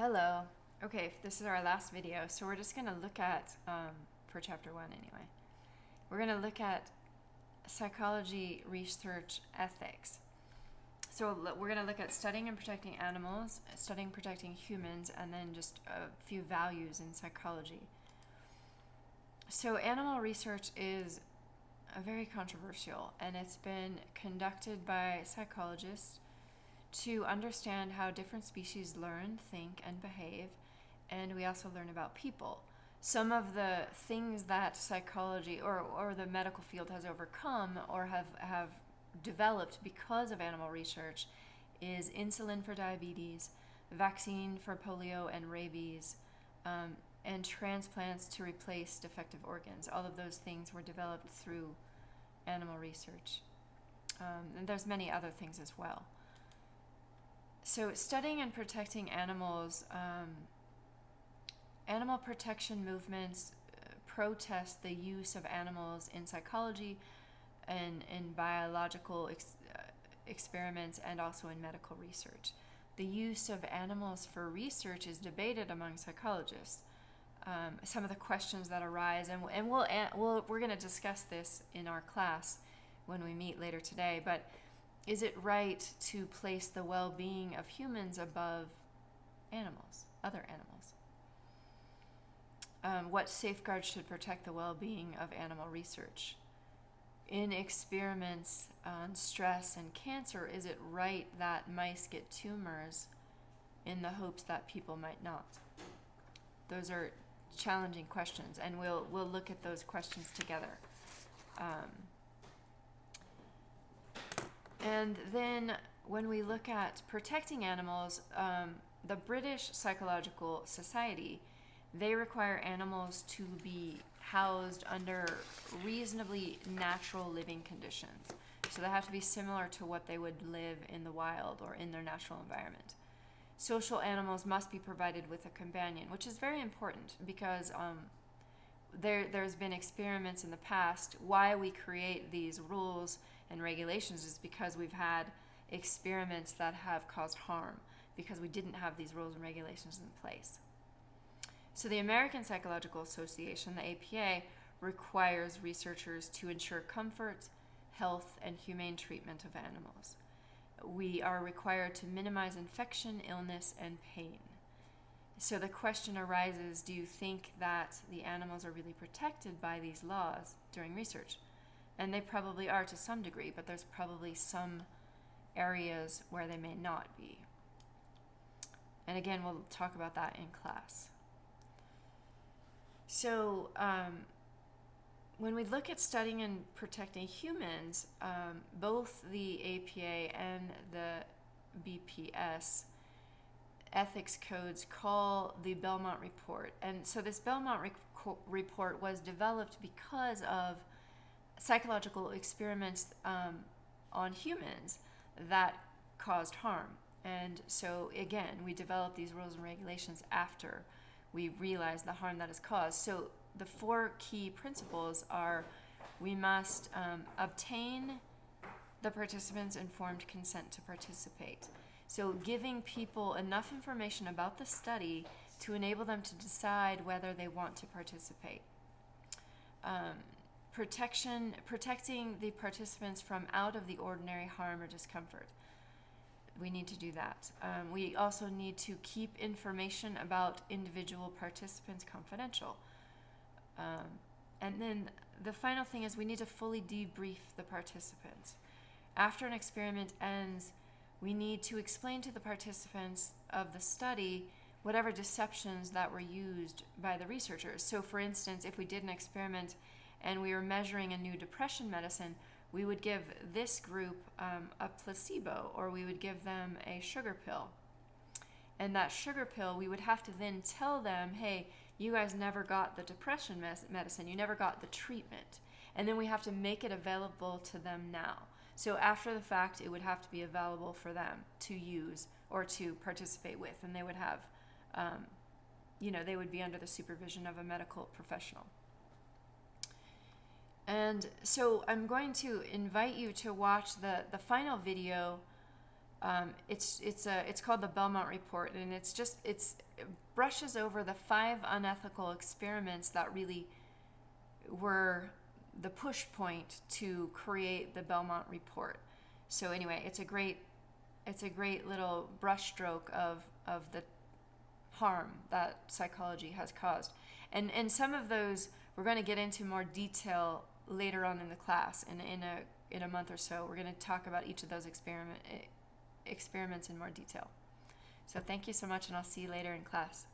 Hello. Okay, this is our last video, so we're just going to look at, for chapter 1 anyway, we're going to look at psychology, research, ethics. So we're going to look at studying and protecting animals, studying and protecting humans, and then just a few values in psychology. So animal research is very controversial, and it's been conducted by psychologists to understand how different species learn, think, and behave, and we also learn about people. Some of the things that psychology or the medical field has overcome or have developed because of animal research is insulin for diabetes, vaccine for polio and rabies, and transplants to replace defective organs. All of those things were developed through animal research. And there's many other things as well. So studying and protecting animals, animal protection movements protest the use of animals in psychology and in biological experiments and also in medical research. The use of animals for research is debated among psychologists. Some of the questions that arise, and we're going to discuss this in our class when we meet later today, but is it right to place the well-being of humans above animals, other animals? What safeguards should protect the well-being of animal research? In experiments on stress and cancer, is it right that mice get tumors in the hopes that people might not? Those are challenging questions, and we'll look at those questions together. And then when we look at protecting animals, the British Psychological Society, they require animals to be housed under reasonably natural living conditions. So they have to be similar to what they would live in the wild or in their natural environment. Social animals must be provided with a companion, which is very important because there's been experiments in the past. Why we create these rules and regulations is because we've had experiments that have caused harm because we didn't have these rules and regulations in place. So the American Psychological Association, the APA, requires researchers to ensure comfort, health, and humane treatment of animals. We are required to minimize infection, illness, and pain. So the question arises, do you think that the animals are really protected by these laws during research? And they probably are to some degree, but there's probably some areas where they may not be. And again, we'll talk about that in class. So when we look at studying and protecting humans, both the APA and the BPS ethics codes call the Belmont Report. And so this Belmont report was developed because of psychological experiments on humans that caused harm. And so again, we developed these rules and regulations after we realized the harm that is caused. So the 4 key principles are: we must obtain the participants' informed consent to participate. So giving people enough information about the study to enable them to decide whether they want to participate. Protecting the participants from out of the ordinary harm or discomfort. We need to do that. We also need to keep information about individual participants confidential. And then the final thing is we need to fully debrief the participants. After an experiment ends, we need to explain to the participants of the study whatever deceptions that were used by the researchers. So for instance, if we did an experiment and we were measuring a new depression medicine, we would give this group a placebo, or we would give them a sugar pill. And that sugar pill, we would have to then tell them, hey, you guys never got the depression medicine, you never got the treatment. And then we have to make it available to them now. So after the fact, it would have to be available for them to use or to participate with. And they would have, they would be under the supervision of a medical professional. And so I'm going to invite you to watch the final video It's called the Belmont Report, and it brushes over the 5 unethical experiments that really were the push point to create the Belmont Report. So anyway, it's a great little brushstroke of the harm that psychology has caused, and some of those we're going to get into more detail later on in the class. In a month or so, we're going to talk about each of those experiments in more detail. So thank you so much, and I'll see you later in class.